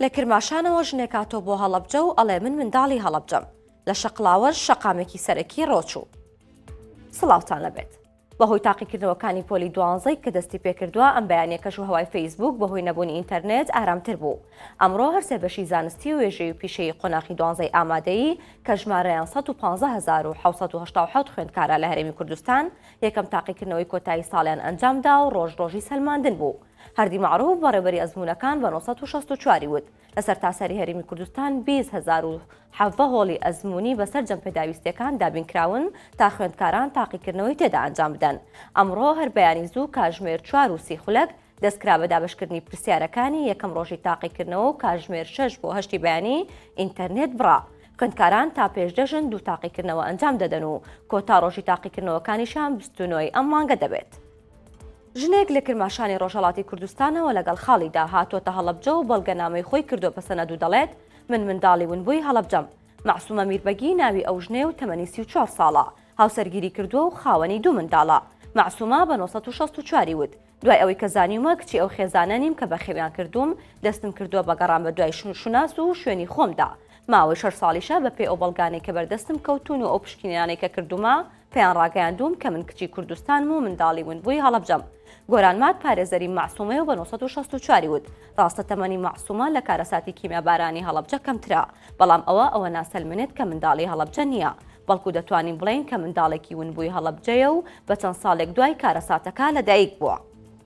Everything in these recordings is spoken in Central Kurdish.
لە کرماشانەوە ژنێک هاتۆ بۆ هەڵەبجە و ئەڵێ من منداڵی هەڵەبجەم لە شەقڵاوەش شەقامێکی سەرەکی ڕۆچوو. سڵاوتان لەبێت. بەهۆی تاقیکردنەوەکانی پۆلی 12 کە دەستی پێکردووە ئەم بەیانیەکەش و هەوای فەیسبوک بەهۆی نەبوونی ئینتەرنێت ئارامتر بوو. ئەمڕۆ هەر سێبەشی زانستی و وێژەی و پیشەی قۆناغی 12 ئامادەیی کە ژمارەیان 115,787 خوێندکارە لە هەرێمی کوردستان یەکەم تاقیکردنەوەی کۆتایی ساڵیان ئەنجامدا و ڕۆژی سەلماندن بوو. هەردی معروف بەڕێوەبەری ئەزمونەکان بە 964 وت لە سەرتاسەری هەرێمی کوردستان 20,007 هۆڵی ئەزمموی بەسەر جەمپێداویستەکان دابینکراون تا خوێندکاران تاقیکردنەوەی تێدا ئەنجام بدەن. ئەمڕۆ هەر بەیانی زوو کاژمێر 4 و 30 خولەک دەستکرا بە دابشکردنی پرسیارەکانی یەکەم ڕۆژی تاقیکردنەوە و کاژمێر 6 بۆ 8 بەیانی ئینتەرنێت بڕا. خوێندکاران تا پێشدەژن دوو تاقیکردنەوە ئەنجام دەدەن و کۆتا ڕۆژی تاقیکردنەوەکانیشان 29 ئەم مانگە دەبێت. ژنێک لە کرماشانی ڕۆژهەڵاتی کوردستانەوە لەگەڵ خاڵیدا هاتۆتە هەڵەبجە و بەڵگەنامەی خۆی کردو بە سەنەد و دەڵێت من منداڵی ونبووی هەڵەبجەم. معسومە میربەگی ناوی ئەو ژنێ و تەمەنی 34 ساڵە هاوسەرگیری کردووە و خاوەنی دوو منداڵە. معسومە بە 964 وت دوای ئەوەی کە زانیومە کچی ئەو خێزانە نیم کە بە خێویان کردوم دەستم کردووە بە گەڕان بە دوای شوناس و شوێنی خۆمدا. ماوەی 6 ساڵیشە بە پێی ئەو بەڵگانەی کە بەردەستم کەوتون و ئەو پشتینیانەی کە کردومە پێیان ڕاگەیاندوم کە من کچی کوردستانم و منداڵی ونبووی هەڵەبجەم. گۆرانمات پارێزەری معسومەیە و بە 964 وت ڕاستە تەمەنی معسومە لە کارەساتی کیمیابارانی هەڵەبجە کەمترا بەڵام ئەوە ناسەلمنێت کە منداڵی هەڵەبجە نییە بەڵکو دەتوانین بڵین کە منداڵێکی ونبووی هەڵەبجەیە و بە چەند ساڵێک دوای کارەساتەکە لەدایک بووە.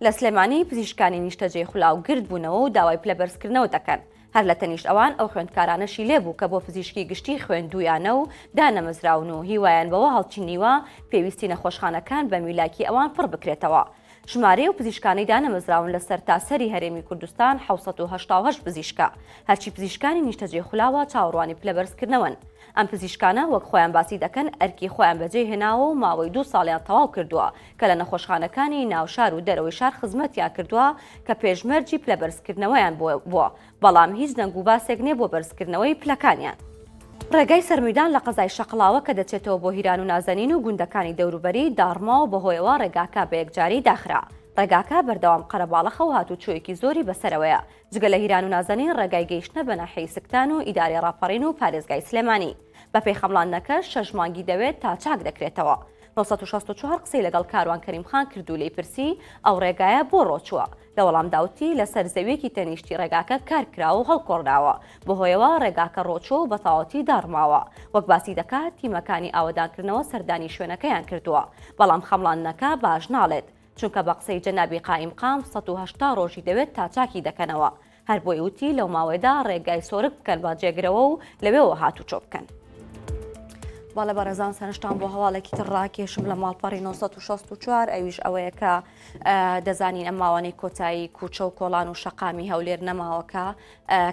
لە سلێمانی پزیشکانی نیشتەجێی خولاو گرت بوونەوە و داوای پلەبەرزکردنەوە دەکەن. هەر لە تەنیشت ئەوان ئەو خوێندکارانەشی لێبوو کە بۆ پزیشکی گشتی خوێندویانە و دانەمەزراون و هیوایان بەوە هەڵچینیوە پێویستی نەخۆشخانەکان بە میلاکی ئەوان پڕ بکرێتەوە. ژمارەی و پزیشکانی دانەمەزراون لە سەرتاسەری هەرێمی کوردستان 788 پزیشکە هەرچی پزیشکانی نیشتەجێی خولاوە چاوەڕوانی پلەبەرزکردنەوەن. ئەم پزیشکانە وەک خۆیان باسی دەکەن ئەرکی خۆیان بەجێ هێناوە و ماوەی 2 ساڵیان تەواو کردووە کە لە نەخۆشخانەکانی ناوشار و دەرەوەی شار خزمەتیان کردووە کە پێشمەرجی پلەبەرزکردنەوەیان بووە بەڵام هیچ دەنگ و باسێک نییە بۆ بەرزکردنەوەی پلەکانیان. ڕێگای سەرمیدان لە قەزای شەقڵاوە کە دەچێتەوە بۆ هیران و نازەنین و گوندەکانی دەوروبەری داڕماوە بەهۆیەوە ڕێگاکە بە یەکجاری داخرا. ڕێگاکە بەردەوام قەرەباڵەخە و هاتوچۆیەکی زۆری بەسەرەوەیە جگە لە هیران و نازەنین ڕێگای گەیشتنە بە ناحیەی سکتان و ئیداری ڕاپەڕین و پارێزگای سلێمانی بە پێی خەمڵاندنەکە 6 مانگی دەوێت تا چاک دەکرێتەوە. 964 قسەی لەگەڵ کاروان کەریمخان کردو لێی پرسی ئەو ڕێگایە بۆ ڕۆچووە لە وەڵام داوتی لەسەر زەویەکی تەنیشتی ڕێگاکە کارکراوە و هەڵکۆڕناوە بەهۆیەوە ڕێگاکە ڕۆچۆ و بەتەواوەتی داڕماوە وەک باسی دەکات تیمەکانی ئاوەدانکردنەوە سەردانی شوێنەکەیان کردووە بەڵام خەمڵاندنەکە باش ناڵێت چونکە بە قسەی جەنابی قائیم قام 180 ڕۆژی دەوێت تا چاکی دەکەنەوە هەر بۆی وتی لەو ماوەیەدا ڕێگای سۆرک بکەن بە جێگرەوە و لەوێەوە هاتوچۆ بکەن. باڵە بەڕێزان سەرنجتان بۆ هەواڵێکی تر ڕاکێشم لە ماڵپەڕی 964 ئەویش ئەوەیە کە دەزانین ئەم ماوانەی کۆتایی کوچە و کۆڵان و شەقامی هەولێر نەماوەکە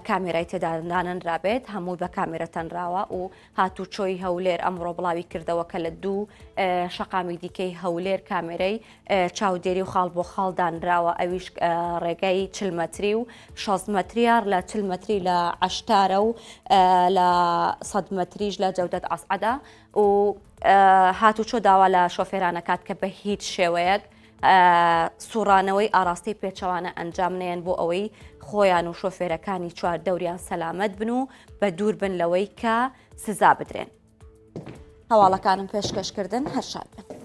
کامێرای تێدا دانەنرابێت هەموو بە کامێرە تەنراوە و هاتوچۆی هەولێر ئەمڕۆ بڵاوی کردەوە کە لە دوو شەقامی دیکەی هەولێر کامێرەی چاودێری و خاڵ بۆ خاڵدانراوە ئەویش ڕێگەی 40 مەتری و 6 مەتریار لە 40 مەتری لە عەشتارە و لە 100 مەتریش لە جەودەت ئەسعەدە و هاتوچۆ داوا لە شۆفێرانەکات کە بە هیچ شێوەیەک سوڕانەوەی ئاراستەی پێچەوانە ئەنجام نێن بۆ ئەوەی خۆیان و شۆفێرەکانی چوار دەوریان سەلامەت بن و بە دوور بن لەوەی کە سزا بدرێن. هەواڵەکانم پێشکەشکردن هەر شاد بن.